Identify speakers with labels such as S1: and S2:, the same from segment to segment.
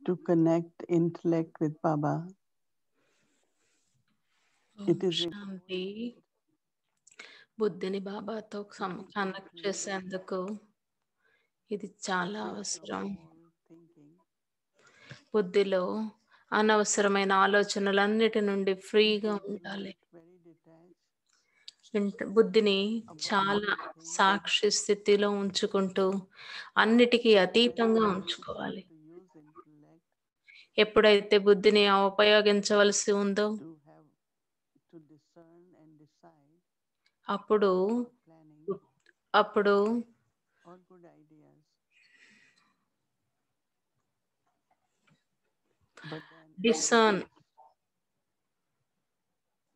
S1: to connect intellect with Baba. It is
S2: శాంతి బుద్ధిని బాబాతో connect చేసేందుకు ఇది చాలా అవసరం. బుద్ధిలో అనవసరమైన ఆలోచనలన్నిటి నుండి ఫ్రీగా ఉండాలి. బుద్ధిని చాలా సాక్షి స్థితిలో ఉంచుకుంటూ అన్నిటికీ అతీతంగా ఉంచుకోవాలి. ఎప్పుడైతే బుద్ధిని ఉపయోగించవలసి ఉందో అప్పుడు డిసర్న్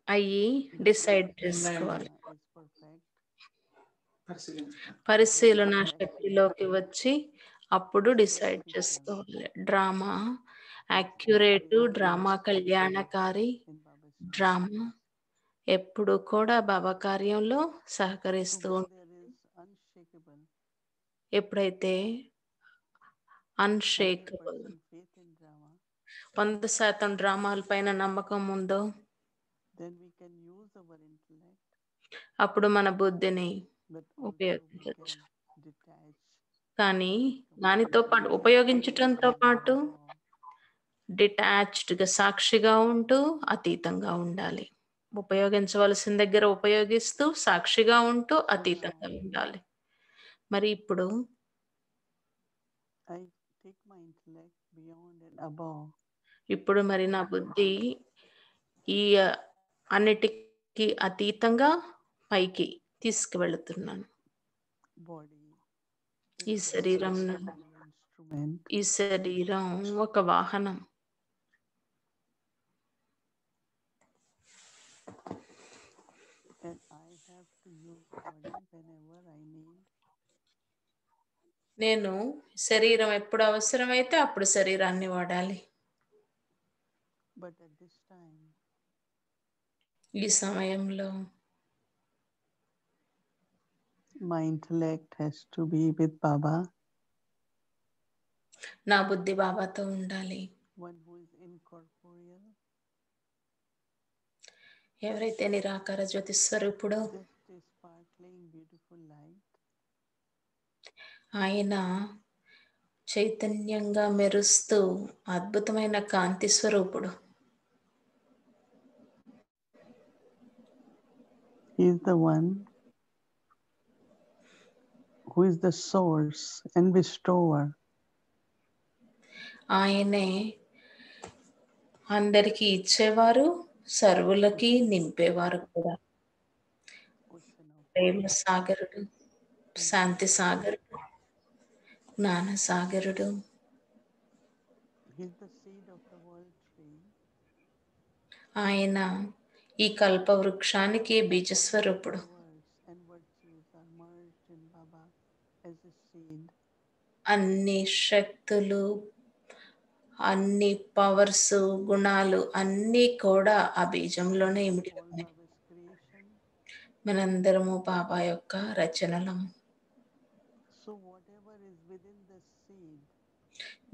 S2: అయ్యి డిసైడ్ చేసుకోవాలి. పరిశీలన శక్తిలోకి వచ్చి అప్పుడు డిసైడ్ చేసుకోవాలి. డ్రామా యాక్యురేట్, డ్రామా కళ్యాణకారి, డ్రామా ఎప్పుడు కూడా బాబా కార్యంలో సహకరిస్తూ ఎప్పుడైతే అన్షేకబుల్ 100% డ్రామాల పైన నమ్మకం ఉందో అప్పుడు మన బుద్ధిని ఉపయోగించవచ్చు. కానీ దానితో పాటు ఉపయోగించటంతో పాటు డిటాచ్డ్గా సాక్షిగా ఉంటూ అతీతంగా ఉండాలి. ఉపయోగించవలసిన దగ్గర ఉపయోగిస్తూ సాక్షిగా ఉంటూ అతీతంగా ఉండాలి. మరి ఇప్పుడు మరి నా బుద్ధి ఈ అన్నిటికీ అతీతంగా పైకి తీసుకువెళుతున్నాను. ఈ శరీరం ఒక వాహనం. నేను శరీరం ఎప్పుడు అవసరమైతే అప్పుడు శరీరాన్ని వాడాలి. ఈ సమయంలో
S1: my intellect has to be with Baba.
S2: నా బుద్ధి బాబాతో ఉండాలి.
S1: One who is incorporeal.
S2: ఎవరైతే నిరాకార జ్యోతి స్వరూపుడో ఆయన చైతన్యంగా మెరుస్తూ అద్భుతమైన కాంతి స్వరూపుడు.
S1: He is the one who is the source and bestower.
S2: ఆయనే అందరికీ ఇచ్చేవారు, సర్వులకి నింపేవారు కూడా. ప్రేమ సాగరుడు, శాంతి సాగరుడు, జ్ఞాన సాగరుడు. ఆయన ఈ కల్ప వృక్షానికి బీజస్వరూపుడు. అన్ని శక్తులు, అన్ని పవర్స్, గుణాలు అన్నీ కూడా ఆ బీజంలోనే ఇమిడి ఉన్నాయి. మనందరము బాబా యొక్క రచనలము.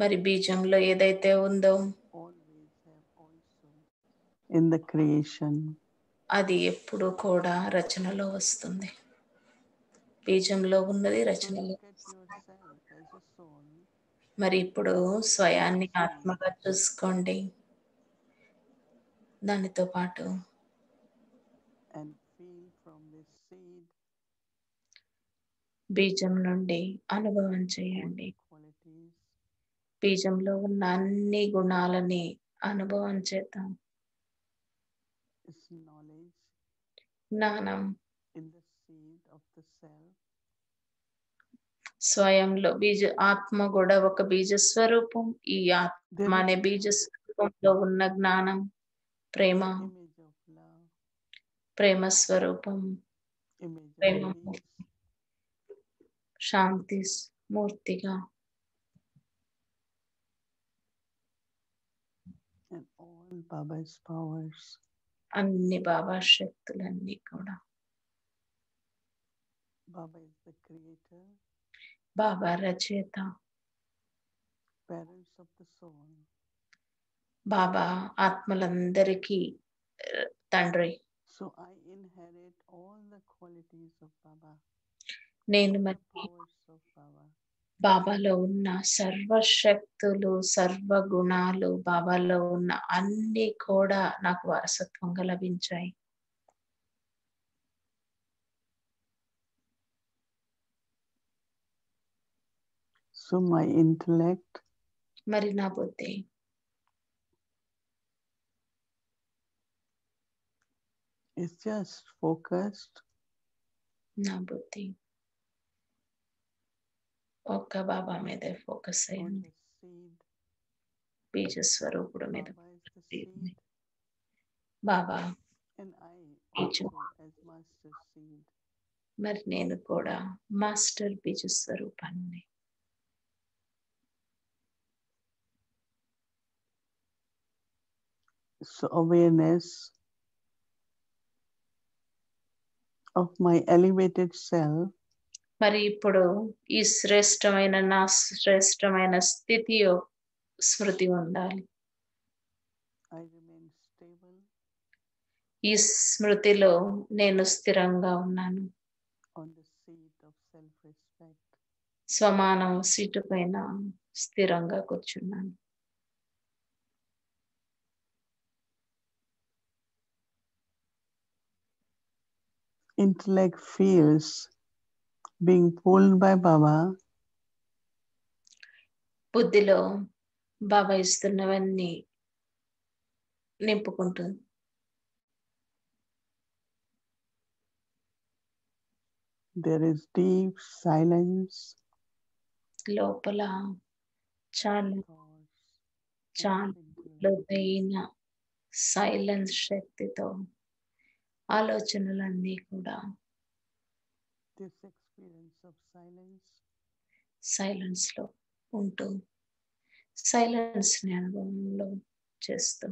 S2: మరి బీజంలో ఏదైతే ఉందో
S1: in the creation,
S2: అది ఎప్పుడు కూడా రచనలో వస్తుంది. బీజంలో ఉన్నది రచనలో. మరి ఇప్పుడు స్వయాన్ని ఆత్మగా చూసుకోండి. దానితో పాటు బీజం నుండి అనుభవం చేయండి. బీజంలో ఉన్న అన్ని గుణాలని అనుభవం చేద్దాం. జ్ఞానం స్వయంలో ఆత్మ కూడా ఒక బీజ స్వరూపం. ఈ ఆత్మ అనే బీజ స్వరూపంలో ఉన్న జ్ఞానం ప్రేమ స్వరూపం, ప్రేమ శాంతి మూర్తిగా అన్ని బాబా శక్తులన్నీ కూడా. బాబా రచయిత,
S1: parents of the soul.
S2: బాబా ఆత్మలందరికీ తండ్రి.
S1: So I inherit all the qualities of Baba,
S2: నేను
S1: all the
S2: మరి
S1: powers of Baba.
S2: బాబాలో ఉన్న సర్వశక్తులు, సర్వగుణాలు, బాబాలో ఉన్న అన్ని కూడా నాకు వారసత్వంగా లభించాయి.
S1: So my intellect
S2: మరి నా బుద్ధి
S1: is just focused
S2: నా బుద్ధి ఒక్క బాబా మీదే ఫోకస్
S1: on
S2: అయింది.
S1: the seed.
S2: బీజ స్వరూపుడు మీద
S1: Baba is the seed,
S2: Baba
S1: and I
S2: బీజం.
S1: also as master seed.
S2: మరి నేను కూడా మాస్టర్ బీజ స్వరూపాన్ని.
S1: So awareness of my elevated self
S2: మరి ఇప్పుడు ఈ శ్రేష్టమైన నా శ్రేష్టమైన స్థితి స్మృతి ఉండాలి.
S1: I remain stable
S2: ఈ స్మృతిలో నేను స్థిరంగా ఉన్నాను.
S1: on the seat of self-respect.
S2: స్వమానం సీటు పైన స్థిరంగా కూర్చున్నాను.
S1: Intellect feels being pulled by Baba
S2: బుద్ధిలో బాబా ఇస్తున్నవన్నీ నింపుకుంటుంది.
S1: There is deep silence,
S2: లోపల చాలా
S1: thoughts,
S2: చాలా
S1: and intellect.
S2: లోతైన సైలెన్స్ శక్తితో ఆలోచనలన్నీ కూడా
S1: This experience of silence
S2: silence లో ఉంటూ సైలెన్స్ ని అనుభవంలో చేస్తూ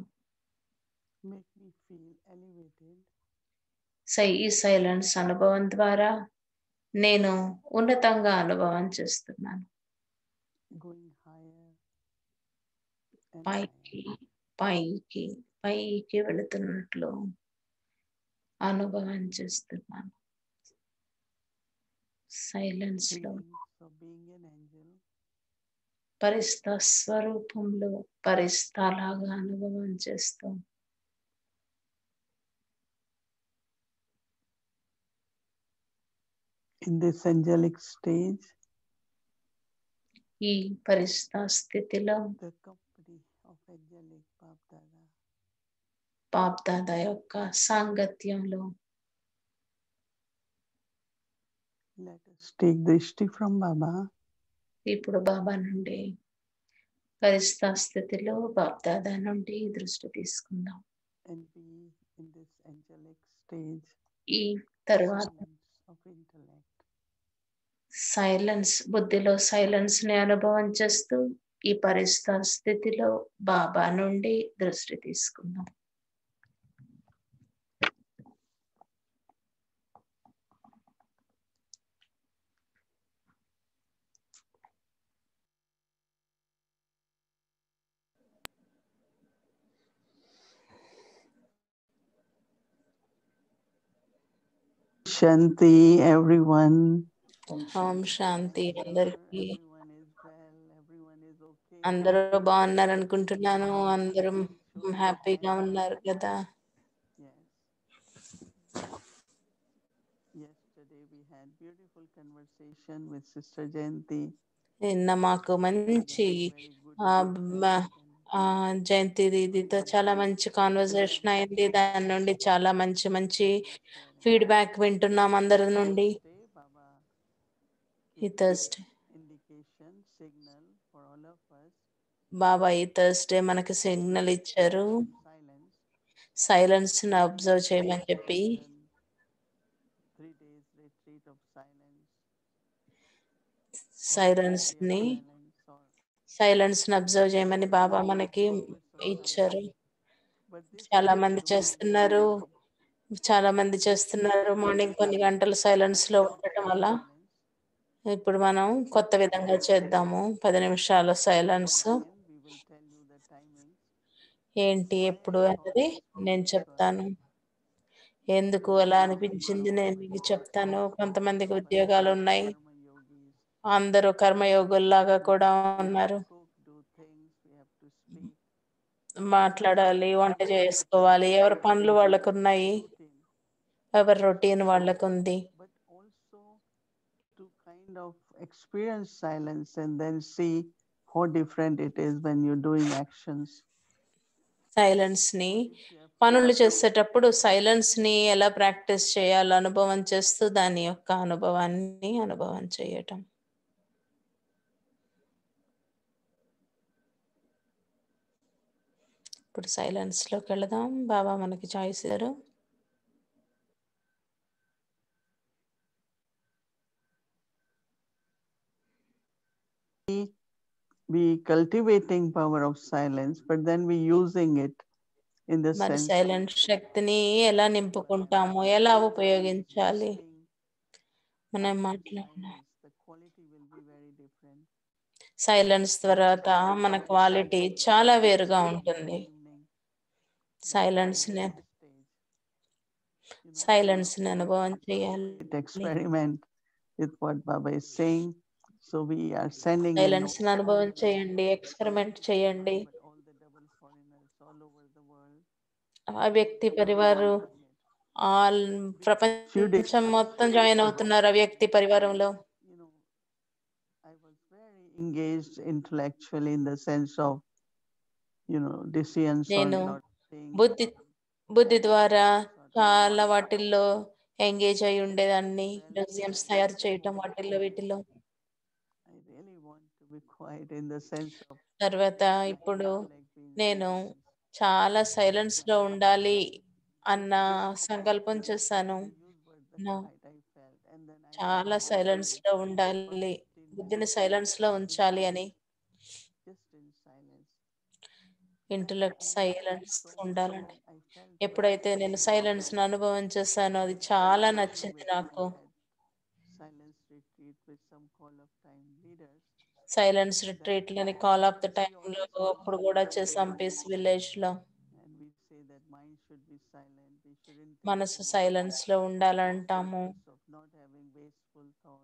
S1: make me feel elevated
S2: ఈ సైలెన్స్ అనుభవం ద్వారా నేను ఉన్నతంగా అనుభవం చేస్తున్నాను.
S1: going higher and
S2: పైకి
S1: higher.
S2: పైకి పైకి వెళుతున్నట్లు అనుభవం చేస్తున్నాను. సైలెన్స్ లో
S1: Feelings of being an angel
S2: పరిస్థ స్వరూపంలో పరిస్థలాగా అనుభవం చేస్తూ
S1: in this angelic stage,
S2: ఈ పరిస్థ స్థితిలో
S1: the company of angelic Bapdada.
S2: BapDada యొక్క సాంగత్యంలో
S1: Let us take drishti from Baba
S2: ఇప్పుడు బాబా నుండి పరిస్థ స్థితిలో బాప్దాదా నుండి దృష్టి తీసుకుందాం.
S1: and be in this angelic stage,
S2: ఈ తర్వాత
S1: silence of intellect.
S2: సైలెన్స్ బుద్ధిలో సైలెన్స్ ని అనుభవం చేస్తూ ఈ పరిస్థ స్థితిలో బాబా నుండి దృష్టి తీసుకుందాం.
S1: Shanti, everyone.
S2: ఓం శాంతి అందరికీ.
S1: Everyone is well, everyone is okay.
S2: అందరూ బాగున్నారు అనుకుంటున్నాను. అందరూ హ్యాపీగా ఉన్నారు కదా.
S1: Yes. Yesterday we had beautiful conversation with Sister Jayanti.
S2: నిన్న మాకు మంచి జయంతి దీదితో చాలా మంచి కాన్వర్సేషన్ అయింది. దాని నుండి చాలా మంచి మంచి ఫీడ్బ్యాక్ వింటున్నాం అందరి నుండి. ఈ Thursday
S1: Indication, signal for all of us.
S2: బాబా ఈ థర్స్డే మనకి సిగ్నల్ ఇచ్చారు,
S1: Silence.
S2: సైలెన్స్ ని అబ్జర్వ్ చేయమని చెప్పి.
S1: 3 days retreat of silence.
S2: Silence ని అబ్జర్వ్ చేయమని బాబా మనకి ఇచ్చారు. చాలా మంది చేస్తున్నారు మార్నింగ్ కొన్ని గంటలు సైలెన్స్ లో ఉండటం వల్ల. ఇప్పుడు మనం కొత్త విధంగా చేద్దాము. 10 నిమిషాల silence.
S1: Again, we will tell you the timings.
S2: ఏంటి,
S1: Why
S2: ఎప్పుడు
S1: I thought
S2: అన్నది
S1: this was
S2: నేను
S1: because
S2: చెప్తాను. ఎందుకు అలా అనిపించింది నేను మీకు చెప్తాను. కొంతమందికి ఉద్యోగాలు ఉన్నాయి,
S1: karma yogis.
S2: అందరూ కర్మయోగుల్లాగా కూడా ఉన్నారు.
S1: Cook, do things, we have to speak.
S2: మాట్లాడాలి, వంట చేసుకోవాలి, ఎవరి పనులు వాళ్ళకు ఉన్నాయి,
S1: Routine.
S2: ఎవరి రొటీన్ వాళ్ళకు ఉంది.
S1: But also to kind of experience silence and then see how different it is when you're doing actions.
S2: Silence ని
S1: You have to
S2: పనులు చేసేటప్పుడు సైలెన్స్ ని ఎలా ప్రాక్టీస్ చేయాలో అనుభవం చేస్తూ దాని యొక్క అనుభవం చేయటం. ఇప్పుడు సైలెన్స్ లోకి వెళదాం. బాబా మనకి చాయిస్ ఇస్తారు.
S1: be cultivating power of silence, but then we using it in the
S2: మరి
S1: sense
S2: సైలెంట్ శక్తిని ఎలా నింపుకుంటాము, ఎలా ఉపయోగించాలి? మనం మాట్లాడిన
S1: the quality will be very different.
S2: Silence తర్వాత మన క్వాలిటీ చాలా వేరుగా ఉంటుంది. సైలెన్స్ ని అనుభవం చేయాలి.
S1: Experiment with what Baba is saying. So we are sending in
S2: silence ని అనుభవం చేయండి, ఎక్స్పెరిమెంట్ చేయండి.
S1: all the double foreigners all over the world.
S2: ఆ వ్యక్తి పరివారు ఆల్ ప్రపంచం మొత్తం జాయిన్ అవుతున్నారు ఆ వ్యక్తి పరివారంలో.
S1: You know, I was very engaged intellectually in the sense of, you know, decisions on
S2: నేను
S1: lot of things.
S2: బుద్ధి ద్వారా చాలా వాటిల్లో ఎంగేజ్ అయి ఉండేదాన్ని. మ్యూజియంస్ తయారు చేయటం వీటిల్లో.
S1: I really want to be quiet in the sense of
S2: తర్వాత ఇప్పుడు నేను చాలా సైలెన్స్ లో ఉండాలి అన్న సంకల్పం చేశాను. చాలా సైలెన్స్ లో ఉండాలి, బుద్ధిని సైలెన్స్ లో ఉంచాలి అని. ఇంటలెక్ట్ సైలెన్స్ ఉండాలండి. ఎప్పుడైతే నేను సైలెన్స్ ను అనుభవం చేశానో అది చాలా నచ్చింది నాకు. సైలెన్స్ రిట్రీట్లని కాల్ ఆఫ్ ద టైంలో అప్పుడు కూడా చేసాం పీస్ విలేజ్ లో. మనసు సైలెన్స్ లో ఉండాలంటాము.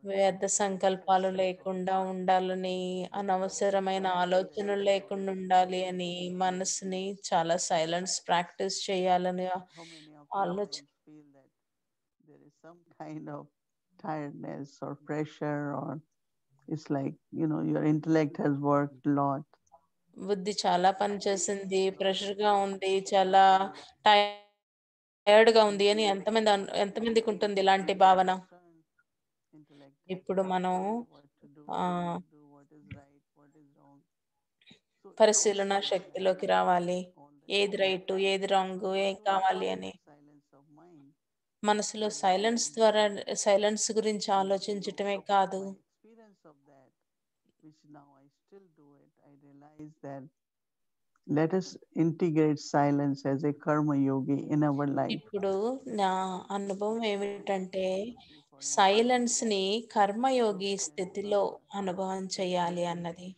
S2: వ్యర్థ సంకల్పాలు లేకుండా ఉండాలని, అనవసరమైన ఆలోచనలు లేకుండా ఉండాలి అని, మనసుని చాలా సైలెన్స్ ప్రాక్టీస్ చేయాలని ఆలోచన.
S1: There is some kind of tiredness or pressure, or it's like, you know, your intellect has worked a lot.
S2: బుద్ధి చాలా పని చేసింది, ప్రెషర్ గా ఉంది, చాలా టైర్డ్ గా ఉంది అని ఎంతమందికి ఉంటుంది ఇలాంటి భావన? ఇప్పుడు మనం పరిశీలన శక్తిలోకి రావాలి. ఏది రైట్, ఏది రాంగ్, ఏం కావాలి అని. మనసులో సైలెన్స్ గురించి ఆలోచించటమే కాదు,
S1: let us integrate silence as a karma yogi in our life.
S2: ఇప్పుడు నా అనుభవం ఏమిటంటే సైలెన్స్ ని కర్మయోగి స్థితిలో అనుభవం చేయాలి అన్నది.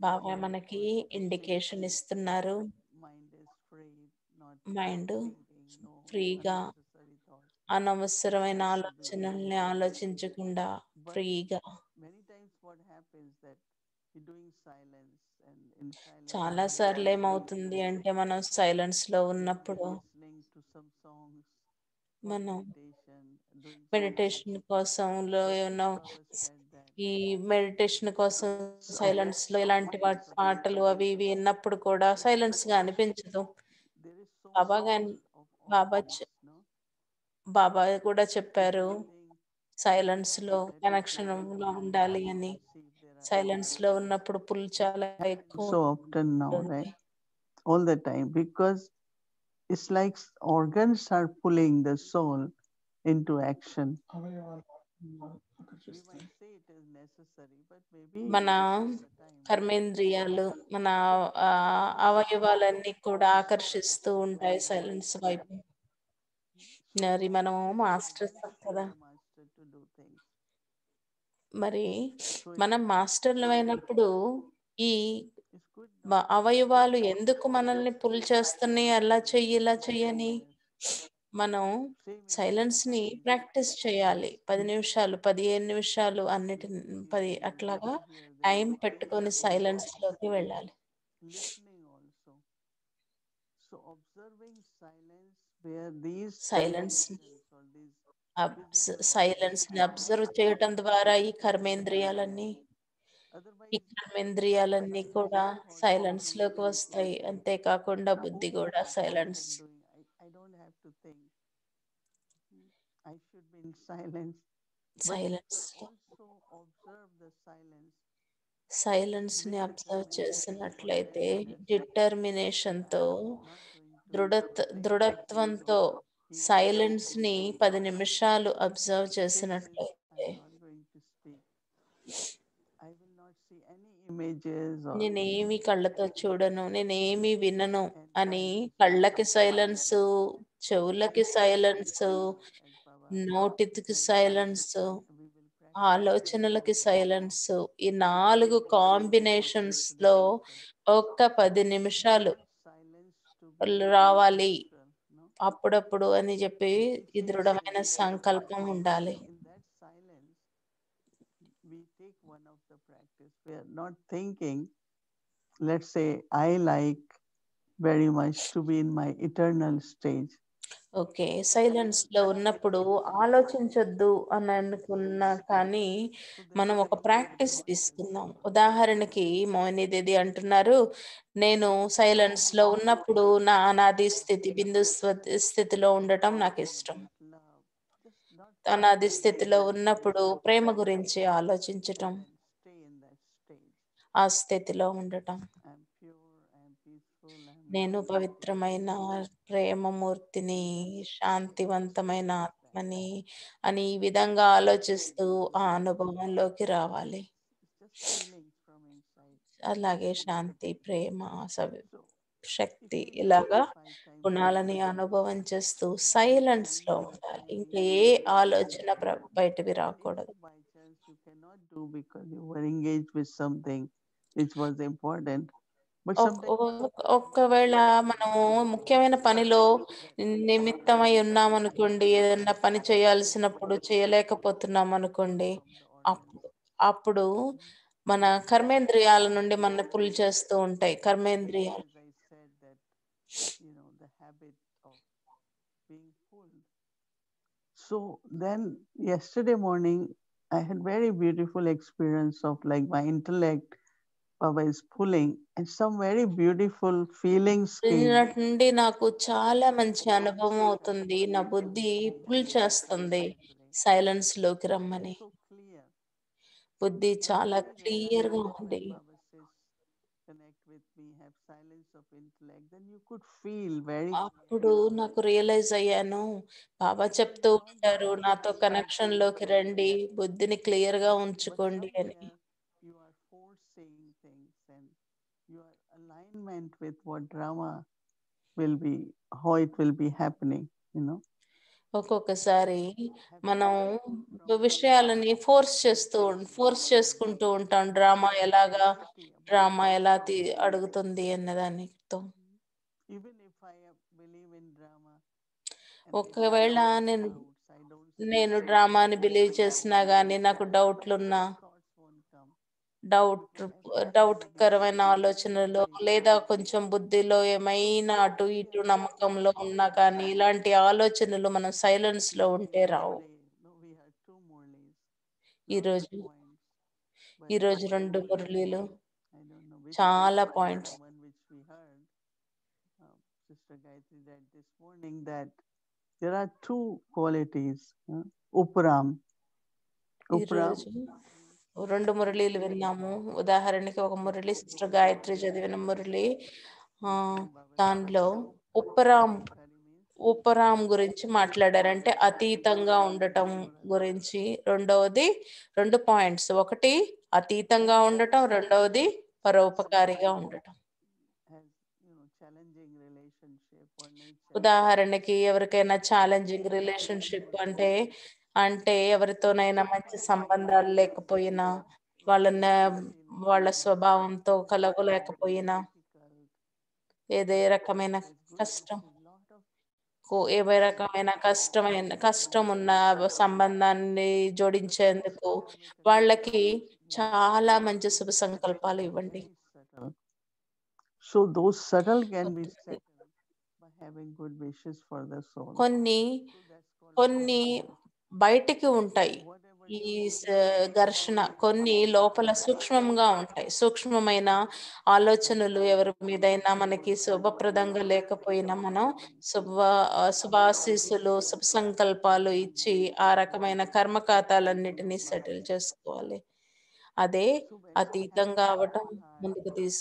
S2: బాబా మనకి ఇండికేషన్ ఇస్తున్నారు. మైండ్ ఫ్రీగా, అనవసరమైన ఆలోచనల్ని ఆలోచించకుండా ఫ్రీగా. చాలా సార్లు ఏమవుతుంది అంటే మనం సైలెన్స్ లో ఉన్నప్పుడు మనం మెడిటేషన్ కోసం ఈ మెడిటేషన్ కోసం సైలెన్స్ లో ఇలాంటి పాటలు అవి ఇవి విన్నప్పుడు కూడా సైలెన్స్ గా అనిపించదు. బాబా బాబా బాబా కూడా చెప్పారు సైలెన్స్ లో కనెక్షన్ లో ఉండాలి అని. సైలెన్స్ లో ఉన్నప్పుడు పుల్ చాలా ఎక్కువ
S1: so often now, right? All the time, because it's like organs are pulling the soul into action.
S2: మన కర్మేంద్రియాలు, మన అవయవాలన్నీ కూడా ఆకర్షిస్తూ ఉంటాయి సైలెన్స్ వైపు. మరి మనం మాస్టర్స్ కదా, మరి
S1: So
S2: మనం
S1: it's
S2: మాస్టర్లు అయినప్పుడు ఈ
S1: it's good not to
S2: అవయవాలు ఎందుకు
S1: just
S2: మనల్ని పుల్ చేస్తున్నాయి,
S1: sit
S2: అలా
S1: in
S2: చెయ్యి ఇలా చెయ్యని
S1: stillness.
S2: మనం
S1: Same in
S2: సైలెన్స్ ని
S1: meditation.
S2: ప్రాక్టీస్ చేయాలి. 10 నిమిషాలు 15 నిమిషాలు అన్నిటి
S1: You will hear
S2: 10
S1: there is
S2: అట్లాగా
S1: over here there
S2: time
S1: is
S2: పెట్టుకొని
S1: stillness in
S2: సైలెన్స్ లోకి వెళ్ళాలి.
S1: listening also. So observing silence where these
S2: silence
S1: sensations or these physical
S2: silence
S1: objects
S2: ని
S1: are not
S2: అబ్జర్వ్ చేయటం ద్వారా ఈ
S1: present in the
S2: కర్మేంద్రియాలన్నీ
S1: mind.
S2: ఈ
S1: Otherwise,
S2: కర్మేంద్రియాలన్నీ
S1: silence
S2: కూడా
S1: thoughts will
S2: silence
S1: be
S2: లోకి
S1: increasing.
S2: వస్తాయి. అంతేకాకుండా బుద్ధి
S1: Oh,
S2: కూడా
S1: this
S2: silence.
S1: I'm doing. I don't have to think. I should be in silence. But
S2: silence
S1: also observe the silence
S2: silence ని
S1: with
S2: observe
S1: determination for
S2: చేసినట్లయితే
S1: 10 minutes.
S2: Determination
S1: That
S2: తో
S1: I'm not going to think
S2: దృఢత్వంతో
S1: or hear
S2: silence
S1: anything.
S2: ని 10 నిమిషాలు observe
S1: Say this,
S2: చేసినట్లయితే
S1: I'm not going to speak. I will not see any images or
S2: నేనేమి కళ్ళతో చూడను, నేనేమి వినను
S1: and
S2: అని
S1: silence
S2: కళ్ళకి
S1: becomes
S2: సైలెన్స్,
S1: silence.
S2: చెవులకి సైలెన్స్,
S1: As Baba
S2: నోటికి
S1: mentioned,
S2: silence,
S1: we will practice
S2: ఆలోచనలకి
S1: silence.
S2: సైలెన్స్, ఈ
S1: It
S2: 4
S1: will be
S2: combinations
S1: important
S2: లో
S1: to listen.
S2: ఒక్క 10 నిమిషాలు
S1: Want silence to be
S2: రావాలి
S1: neutral, no?
S2: అప్పుడప్పుడు అని చెప్పి ఈ
S1: Say
S2: దృఢమైన
S1: silence.
S2: సంకల్పం ఉండాలి.
S1: In that silence, we take one of the practice. We are not thinking. Let's say I like very much to be in my eternal stage.
S2: Okay, silence లో ఉన్నప్పుడు ఆలోచించొద్దు అని అనుకున్నా కానీ మనం ఒక ప్రాక్టీస్ తీసుకుందాం. ఉదాహరణకి మోహినీదేవి అంటున్నారు, నేను సైలెన్స్ లో ఉన్నప్పుడు నా అనాది స్థితి బిందు స్థితిలో ఉండటం నాకు ఇష్టం.
S1: About love, just not
S2: అనాది
S1: thinking
S2: స్థితిలో
S1: anything,
S2: ఉన్నప్పుడు ప్రేమ గురించి ఆలోచించటం,
S1: and stay in that stage.
S2: ఆ స్థితిలో ఉండటం.
S1: I'm pure, I'm peaceful, I'm
S2: నేను
S1: loving,
S2: పవిత్రమైన ప్రేమమూర్తిని, శాంతివంతమైన ఆత్మని అని ఈ విధంగా ఆలోచిస్తూ ఆ అనుభవంలోకి రావాలి.
S1: it's just feelings from inside.
S2: అలాగే శాంతి, ప్రేమ,
S1: So if
S2: శక్తి
S1: we
S2: ఇలాగా
S1: identify kind of
S2: గుణాలని అనుభవం చేస్తూ సైలెన్స్ లో ఉండాలి. ఇంకా ఏ ఆలోచన బయటవి
S1: and if
S2: రాకూడదు.
S1: by chance you cannot do because you were engaged with something which was important, but sometimes
S2: ఒక్కవేళ మనము ముఖ్యమైన పనిలో నిమిత్తమై ఉన్నామనుకోండి, ఏదన్నా పని చేయాల్సినప్పుడు చేయలేకపోతున్నాం అనుకోండి,
S1: from the
S2: అప్పుడు
S1: audience.
S2: అప్పుడు మన కర్మేంద్రియాల నుండి మన పుల్ చేస్తూ ఉంటాయి. కర్మేంద్రియాలు
S1: As I said that, the habit of being pulled. So then yesterday morning, I had very beautiful experience of like my intellect Baba is pulling and some very beautiful feelings came.
S2: నిన్నటి నుండి నాకు చాలా మంచి అనుభవం అవుతుంది. నా బుద్ధి pull చేస్తుంది సైలెన్స్ లోకి రమ్మని.
S1: So clear.
S2: బుద్ధి
S1: When
S2: చాలా
S1: I
S2: క్లియర్ గా
S1: realized
S2: ఉంది.
S1: when Baba says connect with me, have silence of intellect, then you could feel very
S2: అప్పుడు నాకు రియలైజ్ అయ్యాను, బాబా చెప్తూ
S1: you're not
S2: ఉంటారు,
S1: just
S2: నాతో కనెక్షన్ లోకి రండి, బుద్ధిని క్లియర్ గా
S1: but
S2: ఉంచుకోండి అని.
S1: somewhere you are forcing things and your alignment with what drama will be, how it will be happening,
S2: ఒక్కొక్కసారి
S1: Have
S2: మనం
S1: from
S2: విషయాలని ఫోర్స్ చేసుకుంటూ ఉంటాం, డ్రామా ఎలాగా,
S1: curiosity about
S2: డ్రామా ఎలా అడుగుతుంది అన్నదానితో.
S1: even if I believe in drama and I have
S2: ఒకవేళ నేను
S1: doubts, I don't see
S2: నేను డ్రామాని బిలీవ్ చేసినా గానీ నాకు డౌట్లున్నా,
S1: thoughts won't come
S2: doubt
S1: because
S2: doubt
S1: everything is
S2: కరమైన ఆలోచనలో లేదా కొంచెం బుద్ధిలో ఏమైనా అటు ఇటు నమ్మకంలో ఉన్నా కానీ ఇలాంటి ఆలోచనలు మనం సైలెన్స్ లో ఉంటే రావు.
S1: today. No, we had two Murlis, lot of
S2: ఈరోజు
S1: points, but
S2: ఈరోజు
S1: one
S2: 2
S1: Murli,
S2: మురళీలు,
S1: I don't know which
S2: చాలా
S1: Murli,
S2: points.
S1: the one which we heard, Sister Gayatri read this morning that there are two qualities, Upram. Upram
S2: ఈరోజు 2 మురళీలు విన్నాము. ఉదాహరణకి ఒక Murali sister Gayatri చదివిన మురళి, దానిలో ఉపరాం గురించి మాట్లాడారంటే అతీతంగా ఉండటం గురించి. రెండవది 2 పాయింట్స్, ఒకటి అతీతంగా ఉండటం, రెండవది పరోపకారిగా ఉండటం.
S1: has challenging relationship or nature.
S2: ఉదాహరణకి ఎవరికైనా ఛాలెంజింగ్ రిలేషన్షిప్ అంటే అంటే ఎవరితోనైనా
S1: So
S2: మంచి
S1: when
S2: సంబంధాలు లేకపోయినా, వాళ్ళ
S1: when we feel
S2: వాళ్ళ
S1: bored,
S2: స్వభావంతో
S1: when we feel
S2: కలగలేకపోయినా,
S1: difficult,
S2: ఏదే
S1: but
S2: రకమైన
S1: it's good. We
S2: కష్టం
S1: see lot of
S2: ఏవే
S1: people
S2: రకమైన
S1: who
S2: కష్టం
S1: are
S2: ఉన్న సంబంధాన్ని
S1: but first
S2: జోడించేందుకు
S1: kilometer you
S2: వాళ్ళకి
S1: meet
S2: చాలా మంచి
S1: somebody
S2: శుభ
S1: who is
S2: సంకల్పాలు ఇవ్వండి.
S1: very subtle. So those subtle can be settled by having good wishes for the soul.
S2: కొన్ని
S1: So that's called
S2: కొన్ని
S1: gharshana.
S2: బయటికి ఉంటాయి.
S1: Whatever
S2: ఈ
S1: you
S2: స
S1: feel
S2: ఘర్షణ కొన్ని
S1: inside,
S2: లోపల సూక్ష్మంగా ఉంటాయి. సూక్ష్మమైన ఆలోచనలు ఎవరి మీదైనా మనకి శుభప్రదంగా లేకపోయినా మనం శుభాశీస్సులు, శుభ సంకల్పాలు ఇచ్చి ఆ రకమైన కర్మ ఖాతాలన్నిటినీ సెటిల్ చేసుకోవాలి. అదే
S1: so when we have
S2: అతీతంగా
S1: that
S2: అవ్వటం,
S1: full heart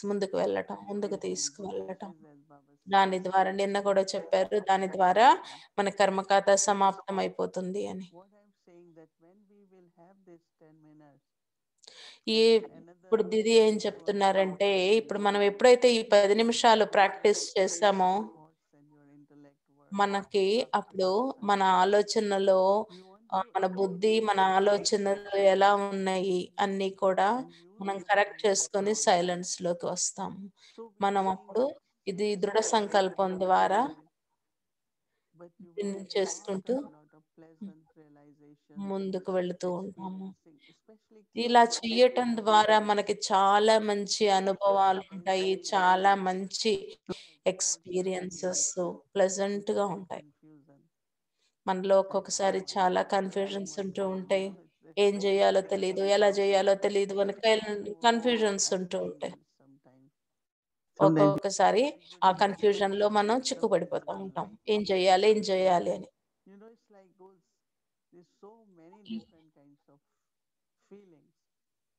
S2: ముందుకు వెళ్ళటం,
S1: by
S2: ముందుకు
S1: having good
S2: తీసుకువెళ్ళటం.
S1: wishes, as Baba
S2: దాని
S1: said,
S2: ద్వారా నిన్న
S1: then
S2: కూడా
S1: we have
S2: చెప్పారు. దాని
S1: perfect
S2: ద్వారా
S1: dharana.
S2: మన కర్మ ఖాతా
S1: So
S2: సమాప్తం అయిపోతుంది అని.
S1: what I'm saying that when we will have this 10 minutes
S2: ఈ
S1: and then another
S2: ఇప్పుడు దిది
S1: 10
S2: ఏం
S1: minutes for
S2: చెప్తున్నారంటే, ఇప్పుడు
S1: meditation,
S2: మనం ఎప్పుడైతే ఈ 10 నిమిషాలు
S1: so that
S2: ప్రాక్టీస్ చేస్తామో,
S1: your thoughts and your intellect work
S2: మనకి
S1: after
S2: అప్పుడు
S1: some
S2: మన
S1: time.
S2: ఆలోచనలో
S1: We want to
S2: మన బుద్ధి,
S1: avoid
S2: మన ఆలోచనలు ఎలా ఉన్నాయి అన్నీ కూడా
S1: and use
S2: మనం
S1: this
S2: కరెక్ట్
S1: time
S2: చేసుకొని సైలెన్స్‌లోకి వస్తాము.
S1: so we
S2: మనం
S1: see
S2: అప్పుడు ఇది
S1: see
S2: దృఢ
S1: small
S2: సంకల్పం
S1: details
S2: ద్వారా
S1: here, but you will
S2: దీన్ని
S1: have
S2: చేసుకుంటూ
S1: lot of pleasant realizations,
S2: ముందుకు వెళుతూ ఉంటాము.
S1: experiencing, especially
S2: ఇలా
S1: clear
S2: చెయ్యటం
S1: visions.
S2: ద్వారా మనకి చాలా మంచి
S1: So
S2: అనుభవాలు ఉంటాయి. చాలా మంచి
S1: thoughts will
S2: ఎక్స్‌పీరియన్సెస్
S1: be
S2: ప్లెజెంట్‌గా
S1: without
S2: ఉంటాయి.
S1: confusion.
S2: మనలో
S1: As
S2: ఒక్కొక్కసారి
S1: Baba
S2: చాలా
S1: said,
S2: కన్‌ఫ్యూజన్స్ ఉంటూ ఉంటాయి.
S1: it's
S2: ఏం
S1: very
S2: జేయాలో తెలీదు,
S1: difficult
S2: ఎలా
S1: to
S2: జేయాలో తెలీదు అని
S1: go ahead.
S2: కన్‌ఫ్యూజన్స్
S1: I
S2: ఉంటూ
S1: feel
S2: ఉంటాయి.
S1: sometimes. Sometimes we have
S2: ఒక్కొక్కసారి
S1: very good
S2: ఆ
S1: intentions,
S2: కన్‌ఫ్యూజన్‌లో మనం
S1: sometimes we
S2: చిక్కుపడిపోతా
S1: don't
S2: ఉంటాం.
S1: like
S2: ఏం
S1: it.
S2: జేయాలి, ఏం జేయాలి అని.
S1: It's like there's so many different kinds of feelings.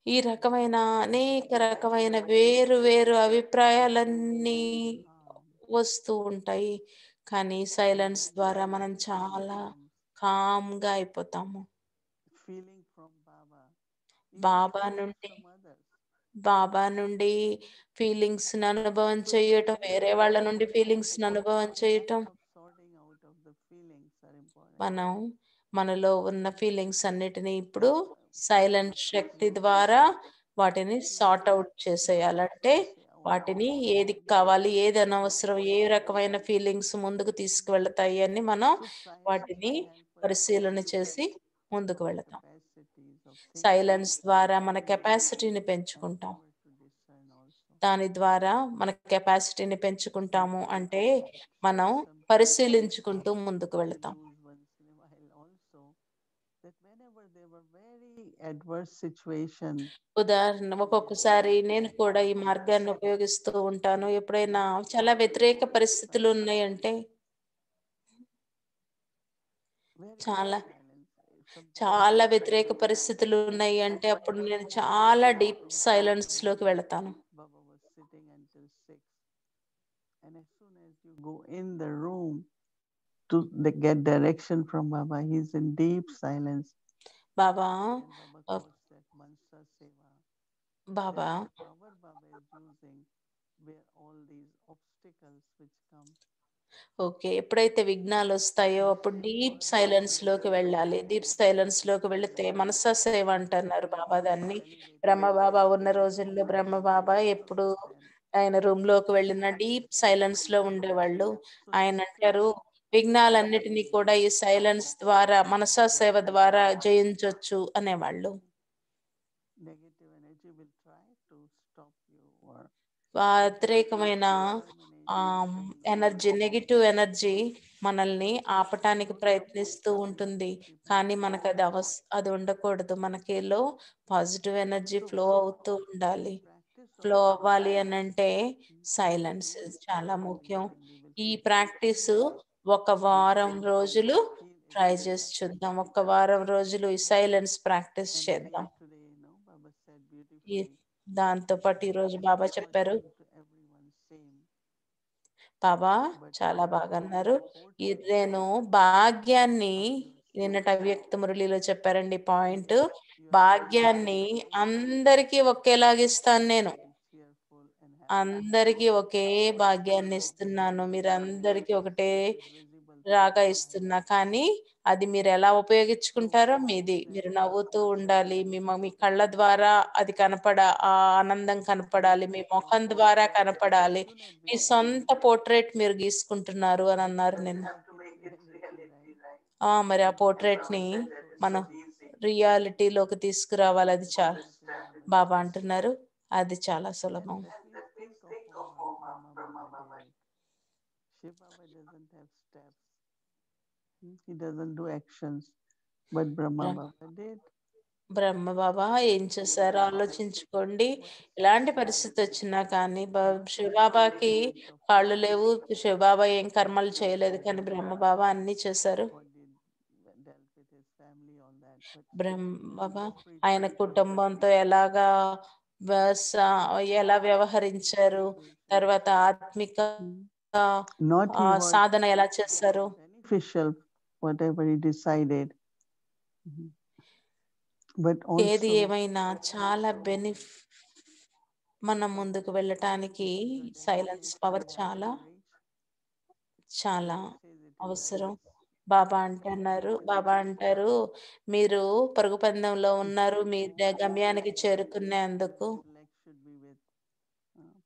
S2: ఈ
S1: But
S2: రకమైన అనేక
S1: when we
S2: రకమైన
S1: feel
S2: వేరు వేరు
S1: we feel
S2: అభిప్రాయాలన్నీ
S1: very calm,
S2: వస్తూ ఉంటాయి. కానీ
S1: and
S2: సైలెన్స్
S1: when we
S2: ద్వారా
S1: have
S2: మనం
S1: these
S2: చాలా
S1: feelings,
S2: కామ్‌గా అయిపోతాము.
S1: feeling from Baba, even
S2: Baba
S1: feeling
S2: నుండి
S1: from others.
S2: బాబా నుండి ఫీలింగ్స్‌ని అనుభవం
S1: So it's
S2: చేయటం,
S1: very
S2: వేరే వాళ్ళ
S1: important.
S2: నుండి ఫీలింగ్స్‌ని అనుభవం
S1: The
S2: చేయటం.
S1: act of sorting out of the feelings are important.
S2: మనం మనలో ఉన్న ఫీలింగ్స్ అన్నిటిని ఇప్పుడు
S1: Baba
S2: సైలెంట్
S1: says
S2: శక్తి
S1: no.
S2: ద్వారా వాటిని
S1: If you
S2: sort
S1: feel
S2: out చేసేయాలంటే,
S1: let's say
S2: వాటిని
S1: outgoing,
S2: ఏది కావాలి, ఏది
S1: what
S2: అనవసరం,
S1: is
S2: ఏ
S1: needed.
S2: రకమైన ఫీలింగ్స్ ముందుకు తీసుకువెళతాయి అని మనం
S1: So silence
S2: వాటిని
S1: will help us
S2: పరిశీలన
S1: to
S2: చేసి
S1: develop
S2: ముందుకు
S1: our
S2: వెళతాం.
S1: capacities of thinking,
S2: సైలెన్స్ ద్వారా మన
S1: feeling,
S2: కెపాసిటీని
S1: and
S2: పెంచుకుంటాం.
S1: power to discern also.
S2: దాని ద్వారా మన కెపాసిటీని
S1: But
S2: పెంచుకుంటాము
S1: we
S2: అంటే,
S1: should
S2: మనం
S1: sometimes
S2: పరిశీలించుకుంటూ ముందుకు వెళతాం.
S1: use once in a while also that whenever there were very adverse situation
S2: ఉదాహరణ
S1: in your
S2: ఒక్కొక్కసారి
S1: life,
S2: నేను కూడా ఈ మార్గాన్ని ఉపయోగిస్తూ ఉంటాను. ఎప్పుడైనా చాలా వ్యతిరేక పరిస్థితులు
S1: silence,
S2: ఉన్నాయంటే,
S1: very deep
S2: చాలా
S1: silence. Sometimes
S2: చాలా
S1: I feel
S2: వ్యతిరేక
S1: very
S2: పరిస్థితులు ఉన్నాయి
S1: depressed.
S2: అంటే, అప్పుడు నేను చాలా డీప్
S1: One
S2: సైలెన్స్‌లోకి
S1: day
S2: వెళతాను.
S1: Baba was sitting until 6, and as soon as you go in the room to get direction from Baba, he's in deep silence.
S2: Baba
S1: And Baba
S2: ఆహ్,
S1: quotes that Mansa Seva,
S2: Baba
S1: that the power Baba is using where all these obstacles which come,
S2: okay. ఎప్పుడైతే విఘ్నాలొస్తాయో
S1: this
S2: అప్పుడు
S1: is
S2: deep
S1: for
S2: సైలెన్స్‌లోకి వెళ్ళాలి. Deep సైలెన్స్‌లోకి వెళితే మనసా సేవ అంటన్నారు బాబా దాన్ని. బ్రహ్మబాబా ఉన్న రోజుల్లో బ్రహ్మబాబా ఎప్పుడు ఆయన రూమ్‌లోకి వెళ్ళిన డీప్ సైలెన్స్‌లో ఉండేవాళ్ళు.
S1: so
S2: ఆయన
S1: just to
S2: అంటారు,
S1: avoid
S2: విఘ్నాలన్నిటిని
S1: any
S2: కూడా ఈ సైలెన్స్ ద్వారా, మనసా సేవ ద్వారా జయించొచ్చు అనేవాళ్ళు.
S1: negative energy will try to stop you or
S2: వ్యతిరేకమైన
S1: terminate you from doing
S2: energy, negative energy మనల్ని
S1: we
S2: ఆపటానికి
S1: don't have to
S2: ప్రయత్నిస్తూ
S1: become
S2: ఉంటుంది. కానీ
S1: dependent on
S2: మనకది
S1: it.
S2: అది ఉండకూడదు. మనకిలో పాజిటివ్ ఎనర్జీ
S1: So
S2: ఫ్లో అవుతూ
S1: in
S2: ఉండాలి.
S1: practice of
S2: ఫ్లో అవ్వాలి
S1: silence,
S2: అనంటే సైలెన్స్
S1: we will
S2: చాలా
S1: try
S2: ముఖ్యం.
S1: and we will
S2: ఈ
S1: keep
S2: ప్రాక్టీసు ఒక
S1: we'll
S2: వారం
S1: see how we
S2: రోజులు
S1: feel
S2: ట్రై
S1: again.
S2: చేసి చూద్దాం. ఒక వారం రోజులు ఈ సైలెన్స్ ప్రాక్టీస్
S1: And then
S2: చేద్దాం.
S1: yesterday, Baba said
S2: ఈ
S1: beautifully
S2: దాంతో పాటు
S1: that
S2: ఈరోజు బాబా చెప్పారు,
S1: opportune to everyone same,
S2: Baba
S1: but
S2: చాలా బాగా అన్నారు.
S1: fortune
S2: నేను భాగ్యాన్ని,
S1: of yourself.
S2: నిన్నటి అవ్యక్త మురళిలో చెప్పారండి
S1: And
S2: పాయింట్.
S1: you are
S2: భాగ్యాన్ని అందరికీ ఒకేలాగిస్తాను నేను.
S1: be cheerful and happy.
S2: అందరికీ ఒకే
S1: So
S2: భాగ్యాన్ని ఇస్తున్నాను. మీరందరికీ ఒకటే
S1: this is visible
S2: రాగా ఇస్తున్నా. కానీ అది మీరెలా ఉపయోగించుకుంటారో మీది. మీరు నవ్వుతూ ఉండాలి. మీ కళ్ళ ద్వారా అది ఆ ఆనందం కనపడాలి. మీ మొఖం ద్వారా కనపడాలి. మీ సొంత పోర్ట్రెయిట్ మీరు గీసుకుంటున్నారు అనన్నారు నిన్న.
S1: Absolutely right.
S2: మరి ఆ పోర్ట్రెయిట్‌ని
S1: So
S2: మనం
S1: easy.
S2: రియాలిటీలోకి తీసుకురావాలి. అది
S1: Bring it to reality.
S2: బాబా అంటున్నారు. అది చాలా సులభం.
S1: And let me think of what Brahma Baba did. Shiv Baba doesn't have steps. He doesn't do actions. But Brahma
S2: Brahma
S1: Baba did.
S2: బ్రహ్మ బాబా ఏం చేశారో ఆలోచించుకోండి. ఎలాంటి పరిస్థితి వచ్చినా కానీ శివబాబాకి కాళ్ళు లేవు. శివబాబా ఏం కర్మలు చేయలేదు. కానీ బ్రహ్మ బాబా అన్నీ చేశారు.
S1: What did dealt with his family, all that. But
S2: బ్రహ్మ బాబా ఆయన
S1: spiritually,
S2: కుటుంబంతో ఎలాగా వ స ఎలా వ్యవహరించారు. తర్వాత ఆత్మిక
S1: not he was
S2: సాధన ఎలా చేశారు.
S1: beneficial, whatever he decided. Mhm. But
S2: ఏది
S1: also
S2: ఏమైనా చాలా మనం ముందుకు వెళ్ళటానికి సైలెన్స్ పవర్ చాలా చాలా అవసరం. బాబా అంటారు, మీరు పరుగు పందెంలో ఉన్నారు. మీ గమ్యానికి చేరుకునేందుకు
S1: intellect should be with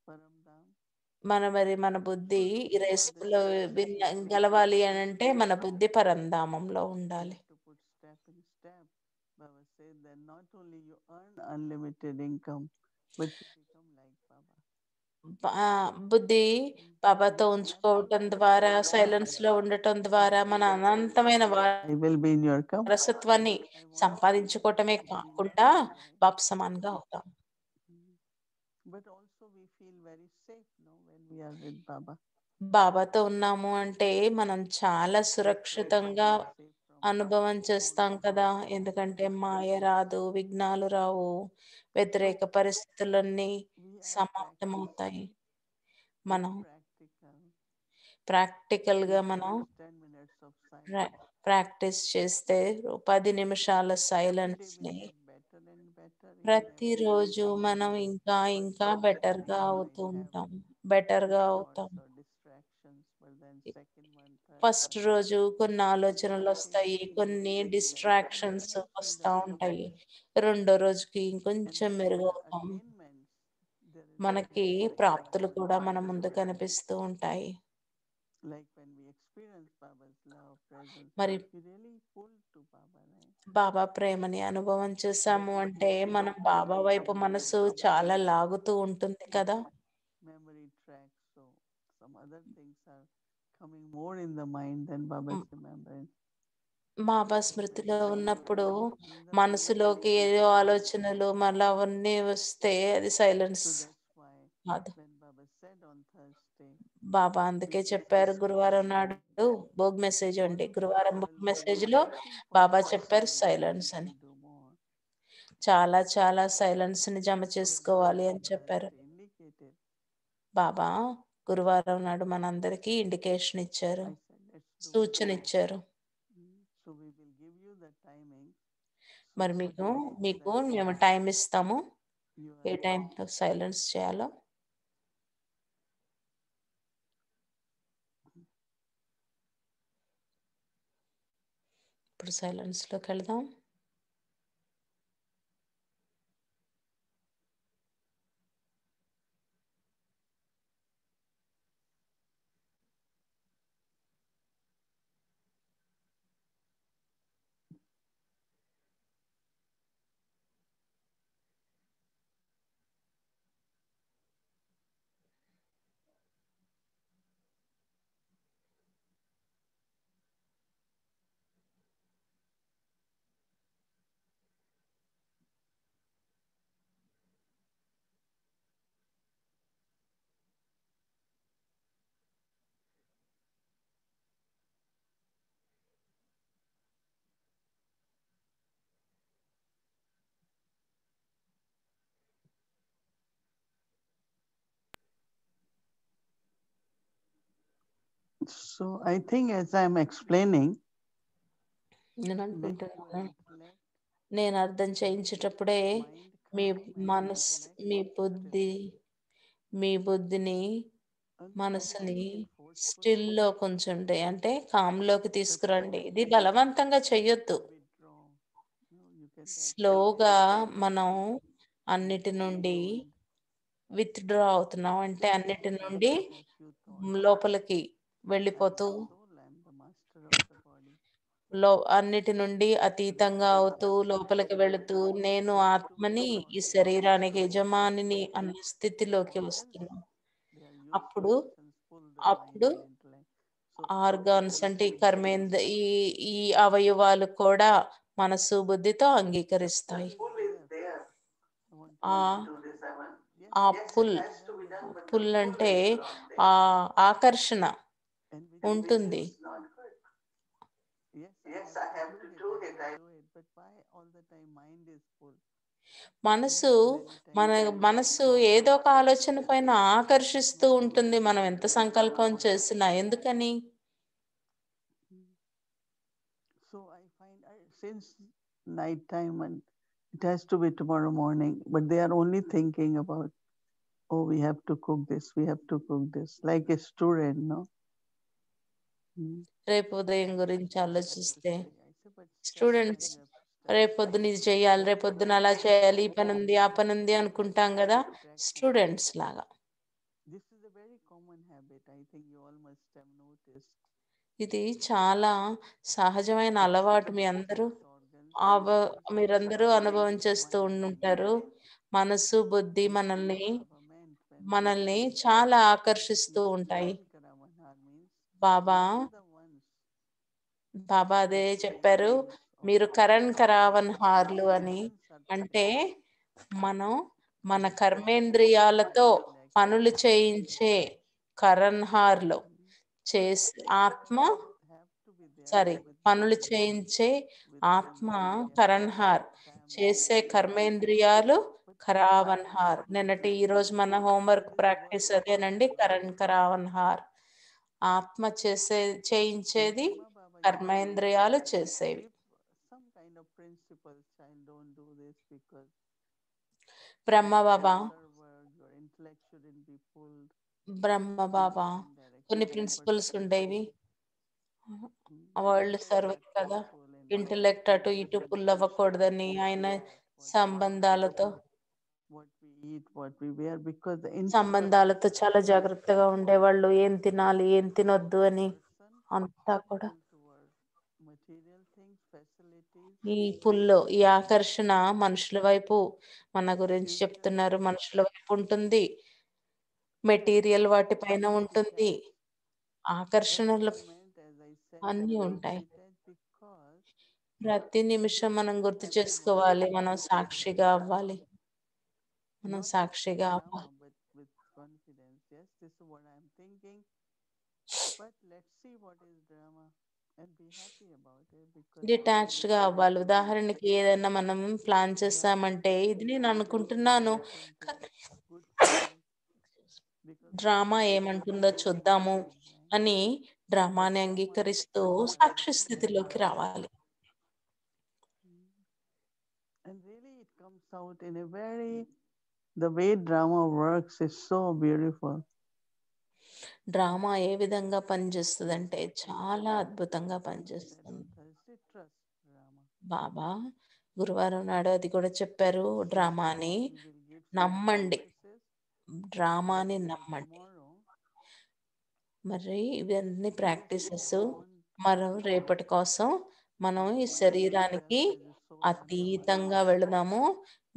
S1: Paramdam.
S2: మన బుద్ధి ఈ రేసులో గెలవాలి అని అంటే మన బుద్ధి పరంధామంలో
S1: We
S2: ఉండాలి.
S1: have to put step in step. Baba said that not only you earn unlimited income, but you become like Baba.
S2: బుద్ధి బాబాతో
S1: With that,
S2: ఉంచుకోవటం ద్వారా, సైలెన్స్ లో ఉండటం ద్వారా మన అనంతమైన
S1: I will be in your company.
S2: వారసత్వాన్ని
S1: I want
S2: సంపాదించుకోవటమే
S1: to be like
S2: కాకుండా
S1: you, right?
S2: బాప్ సమానంగా అవుతాం.
S1: Mhm. But also we feel very safe, no, when we are with Baba.
S2: బాబాతో ఉన్నాము అంటే మనం చాలా
S1: Also, we
S2: సురక్షితంగా
S1: are safe from
S2: అనుభవం
S1: all
S2: చేస్తాం కదా. ఎందుకంటే మాయ రాదు, విఘ్నాలు రావు, వ్యతిరేక
S1: So
S2: పరిస్థితులన్నీ
S1: we are
S2: సమాప్తమవుతాయి.
S1: practicing with
S2: మనం
S1: practical.
S2: ప్రాక్టికల్గా
S1: If
S2: మనం
S1: just 10 minutes of silence,
S2: practice చేస్తే 10 నిమిషాల
S1: every day will
S2: సైలెన్స్ని
S1: get better and better in every
S2: ప్రతిరోజు మనం
S1: aspect.
S2: ఇంకా
S1: First
S2: ఇంకా
S1: initially
S2: బెటర్గా
S1: we
S2: అవుతూ
S1: might have
S2: ఉంటాం. బెటర్గా
S1: thoughts
S2: అవుతాం.
S1: or distractions, but then second one, third
S2: first
S1: one,
S2: రోజు కొన్ని
S1: and then
S2: ఆలోచనలు
S1: second
S2: వస్తాయి,
S1: day we will
S2: కొన్ని
S1: feel better, and then
S2: distractions
S1: we feel
S2: వస్తూ
S1: the
S2: ఉంటాయి.
S1: progress.
S2: రెండో రోజుకి
S1: And
S2: ఇంకొంచెం
S1: then in the
S2: మెరుగవుతాం.
S1: attainments, there is
S2: మనకి
S1: very high
S2: ప్రాప్తులు
S1: level.
S2: కూడా మన ముందు కనిపిస్తూ ఉంటాయి.
S1: Like when we experience Baba's love, presence,
S2: మరి
S1: we really pull to Baba, right?
S2: బాబా ప్రేమని అనుభవం చేశాము
S1: But
S2: అంటే మనం బాబా
S1: sometimes
S2: వైపు మనసు చాలా లాగుతూ ఉంటుంది కదా.
S1: memory tracks, so some other things are coming more in the mind than Baba's
S2: um,
S1: remembrance.
S2: Baba
S1: So when
S2: స్మృతిలో
S1: we are
S2: ఉన్నప్పుడు
S1: in the
S2: మనసులోకి ఏదో
S1: meditation,
S2: ఆలోచనలు మళ్ళీ అవన్నీ వస్తే అది సైలెన్స్
S1: so that's why
S2: కాదు.
S1: when Baba said on Thursday,
S2: బాబా అందుకే చెప్పారు గురువారం నాడు బోగ్ మెసేజ్
S1: all
S2: అండి.
S1: of the
S2: గురువారం
S1: world
S2: బోగ్
S1: will be
S2: మెసేజ్‌లో
S1: waiting for
S2: బాబా చెప్పారు
S1: silence. We
S2: silence
S1: need to
S2: అని.
S1: do more.
S2: చాలా చాలా సైలెన్స్‌ని జమ
S1: So when
S2: చేసుకోవాలి
S1: Baba
S2: అని
S1: on
S2: చెప్పారు.
S1: Thursday indicated,
S2: బాబా గురువారం నాడు మనందరికీ ఇండికేషన్ ఇచ్చారు.
S1: I said, let's do more.
S2: సూచన ఇచ్చారు.
S1: So we will give you the timing. So
S2: మరి
S1: accordingly to
S2: మీకు
S1: that,
S2: మేము టైం ఇస్తాము.
S1: you
S2: ఏ
S1: are
S2: టైంలో సైలెన్స్ చేయాలో. ఇప్పుడు సైలెన్స్‌లోకి వెళ్దాం.
S1: So I think as I'm explaining,
S2: నేను
S1: make your
S2: అనుకుంటున్నాను.
S1: intellect,
S2: నేను అర్థం చేయించేటప్పుడే
S1: mind
S2: మీ
S1: calm and
S2: మనస్
S1: intellect
S2: మీ
S1: still.
S2: బుద్ధిని,
S1: Until
S2: మనసుని
S1: we get forcefully
S2: స్టిల్‌లో కూర్చుంటే అంటే కామ్‌లోకి
S1: that you
S2: తీసుకురండి.
S1: can
S2: ఇది బలవంతంగా చెయ్యొద్దు.
S1: withdraw. You can that
S2: స్లోగా మనం
S1: and
S2: అన్నిటి
S1: let
S2: నుండి
S1: go and
S2: విత్‌డ్రా అవుతున్నాం. అంటే
S1: just
S2: అన్నిటి
S1: let
S2: నుండి
S1: go of few thoughts.
S2: లోపలికి
S1: I'm
S2: వెళ్ళిపోతూ
S1: the soul, I'm the master of the body.
S2: అన్నిటి నుండి అతీతంగా అవుతూ, లోపలికి వెళుతూ, నేను
S1: Just to
S2: ఆత్మని,
S1: withdraw
S2: ఈ
S1: them.
S2: శరీరానికి యజమానిని అన్న
S1: These
S2: స్థితిలోకి
S1: organs,
S2: వస్తున్నాం.
S1: they are useful
S2: అప్పుడు,
S1: essence, pull the mind
S2: అప్పుడు
S1: and intellect. So how to
S2: organs
S1: pull
S2: అంటే ఈ
S1: them together?
S2: ఈ ఈ అవయవాలు కూడా మనసు, బుద్ధితో
S1: The pull
S2: అంగీకరిస్తాయి.
S1: is there. I want to
S2: ఆ
S1: do this. Yes,
S2: ఆ
S1: it has
S2: pull,
S1: to be done with them.
S2: Pull అంటే ఆ ఆకర్షణ
S1: And which
S2: ఉంటుంది.
S1: yes, I have to do it. I will do it. But why all the time mind is full?
S2: మనసు
S1: Many
S2: మన
S1: times mind is
S2: మనసు
S1: full.
S2: ఏదో ఒక ఆలోచన పైన ఆకర్షిస్తూ ఉంటుంది. మనం ఎంత సంకల్పం చేసినా. ఎందుకని?
S1: So I find since night time and it has to be tomorrow morning, but they are only thinking about, oh, we have to cook this, we have to cook this, like a student, no? Mm.
S2: రేపు ఉదయం గురించి
S1: I have to
S2: ఆలోచిస్తే
S1: study. I say, but step by
S2: students
S1: you have to study.
S2: రేపొద్దున ఇది చేయాలి, రేపొద్దున అలా చేయాలి, ఈ పని ఉంది, ఆ పని ఉంది అనుకుంటాం కదా,
S1: Distraction.
S2: స్టూడెంట్స్ లాగా.
S1: This is a very common habit. I think you all must have noticed.
S2: ఇది చాలా సహజమైన
S1: That
S2: అలవాటు. మీ
S1: mind,
S2: అందరూ
S1: these organs, they want to
S2: మీరందరూ
S1: stimulate
S2: అనుభవం
S1: the
S2: చేస్తూ
S1: mind and
S2: ఉండుంటారు.
S1: body.
S2: మనసు, బుద్ధి
S1: And
S2: మనల్ని
S1: Baba meant when he
S2: మనల్ని
S1: said,
S2: చాలా ఆకర్షిస్తూ
S1: you
S2: ఉంటాయి.
S1: Karan Karavanhar means
S2: Baba
S1: you are the ones
S2: బాబా అదే
S1: that
S2: చెప్పారు,
S1: brings or
S2: మీరు కరణ్ కరావన్ హార్లు అని.
S1: organs are
S2: అంటే మనం మన
S1: the
S2: కర్మేంద్రియాలతో
S1: intellect,
S2: పనులు చేయించే కరణ్ హార్లు చేసి ఆత్మ
S1: have to be there
S2: sorry
S1: with
S2: పనులు
S1: mind,
S2: చేయించే
S1: with
S2: ఆత్మ
S1: interior,
S2: కరణ్ హార్,
S1: family,
S2: చేసే
S1: body.
S2: కర్మేంద్రియాలు
S1: But
S2: కరావన్ హార్. నిన్నటి ఈ రోజు మన homework
S1: that is the work
S2: practice
S1: of
S2: అదేనండి,
S1: Brahma Baba.
S2: కరణ్ కరావన్ హార్. ఆత్మ
S1: And
S2: చేయించేది,
S1: Brahma Baba used to
S2: కర్మేంద్రియాలు
S1: say,
S2: చేసేవి.
S1: if some kind of principle, child, don't do this because
S2: Brahma
S1: your
S2: Baba,
S1: your intellect shouldn't be pulled
S2: Brahma
S1: in
S2: Baba
S1: certain
S2: కొన్ని
S1: direction.
S2: Principles ఉండేవి.
S1: Because
S2: world
S1: of
S2: survey
S1: that
S2: కదా,
S1: peaceful and
S2: intellect అటు ఇటు pull అవ్వకూడదని ఆయన
S1: what
S2: సంబంధాలతో
S1: what we eat, what we wear, because the intellect
S2: సంబంధాలతో చాలా జాగ్రత్తగా ఉండేవాళ్ళు. ఏం తినాలి, ఏం తినొద్దు
S1: the
S2: అని
S1: person
S2: అంతా కూడా.
S1: pulled towards material things, facilities,
S2: ఈ పుల్లో ఈ ఆకర్షణ మనుషుల వైపు, మన గురించి
S1: future,
S2: చెప్తున్నారు, మనుషుల వైపు ఉంటుంది. మెటీరియల్ వాటిపైన
S1: it
S2: ఉంటుంది.
S1: detached.
S2: ఆకర్షణలు
S1: Every moment, as I said, we
S2: అన్నీ
S1: have to
S2: ఉంటాయి.
S1: detach because
S2: ప్రతి నిమిషం మనం గుర్తు
S1: everyone
S2: చేసుకోవాలి,
S1: has
S2: మనం
S1: to be there.
S2: సాక్షిగా అవ్వాలి. మనం
S1: Not just with
S2: సాక్షిగా
S1: drama,
S2: అవ్వాలి.
S1: but with confidence. Yes, this is what I'm thinking. But let's see what is drama and be happy about it because
S2: detached గా అవ్వాలి. ఉదాహరణకి ఏదైనా మనం ప్లాన్
S1: drama
S2: చేస్తామంటే,
S1: is
S2: ఇది నేను
S1: very
S2: అనుకుంటున్నాను,
S1: important to
S2: కానీ
S1: good for us because drama
S2: drama
S1: is
S2: ఏమంటుందో
S1: very
S2: చూద్దాము
S1: important, right?
S2: అని
S1: But
S2: డ్రామాని
S1: drama is
S2: అంగీకరిస్తూ సాక్షి
S1: converted
S2: స్థితిలోకి
S1: into
S2: రావాలి.
S1: and really it comes out in a very the way drama works is so beautiful.
S2: Drama ఏ విధంగా
S1: Yes,
S2: పనిచేస్తుందంటే చాలా అద్భుతంగా
S1: Baba said on
S2: పనిచేస్తుంది.
S1: Thursday, trust drama.
S2: బాబా గురువారం నాడు అది కూడా చెప్పారు,
S1: So
S2: డ్రామాని
S1: we will give some
S2: నమ్మండి,
S1: practices, but
S2: డ్రామాని
S1: for
S2: నమ్మండి.
S1: tomorrow,
S2: మరి ఇవన్నీ
S1: just we
S2: ప్రాక్టీసెస్
S1: want
S2: మనం రేపటి కోసం మనం
S1: the
S2: ఈ
S1: mind
S2: శరీరానికి
S1: itself as a soul, I'm the mind,
S2: అతీతంగా వెళదాము.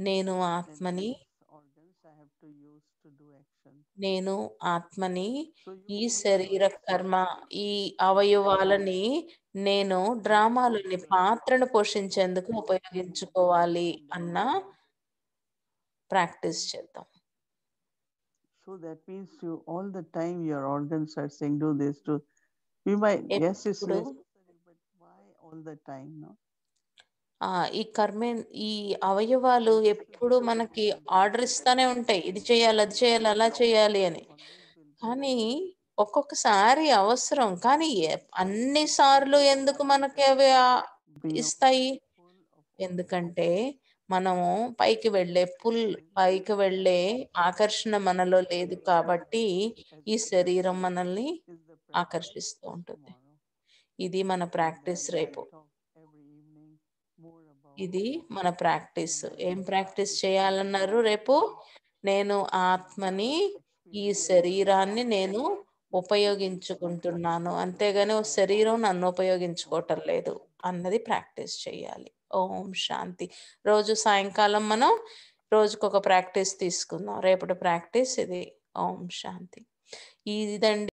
S2: నేను
S1: and
S2: ఆత్మని,
S1: these organs I have to use to do action.
S2: నేను ఆత్మని,
S1: So you
S2: ఈ
S1: feel
S2: శరీర
S1: yourself
S2: కర్మ, ఈ అవయవాలని నేను డ్రామాలోని
S1: into
S2: పాత్రను
S1: action
S2: పోషించేందుకు
S1: in the way of
S2: ఉపయోగించుకోవాలి
S1: mind and
S2: అన్న
S1: body.
S2: ప్రాక్టీస్ చేద్దాం.
S1: So that means you all the time your organs are saying do this, do we might yes it's
S2: ఎప్పుడు
S1: necessary, but why all the time, no?
S2: ఈ ఈ అవయవాలు
S1: And this will
S2: ఎప్పుడు
S1: become
S2: మనకి
S1: habitual.
S2: Order ఇస్తానే ఉంటాయి, ఇది చేయాలి, అది చేయాలి, అలా చేయాలి అని.
S1: Always will be
S2: కానీ
S1: there.
S2: ఒక్కొక్కసారి అవసరం, కానీ అన్ని సార్లు ఎందుకు మనకి అవి
S1: Beyond
S2: ఇస్తాయి?
S1: full of organs.
S2: ఎందుకంటే మనము పైకి వెళ్ళే
S1: Is
S2: పైకి వెళ్ళే ఆకర్షణ మనలో లేదు కాబట్టి
S1: as
S2: ఈ
S1: a
S2: శరీరం
S1: practice
S2: మనల్ని
S1: is the
S2: ఆకర్షిస్తూ ఉంటుంది. ఇది మన ప్రాక్టీస్ రేపు. ఇది మన ప్రాక్టీస్. ఏం ప్రాక్టీస్ చేయాలన్నారు రేపు? నేను ఆత్మని, ఈ శరీరాన్ని నేను ఉపయోగించుకుంటున్నాను. అంతేగాని ఓ శరీరం నన్ను ఉపయోగించుకోవటం లేదు అన్నది ప్రాక్టీస్ చేయాలి. ఓం శాంతి. రోజు సాయంకాలం మనం రోజుకొక ప్రాక్టీస్ తీసుకుందాం. రేపటి ప్రాక్టీస్ ఇది. ఓం శాంతి. ఇదండి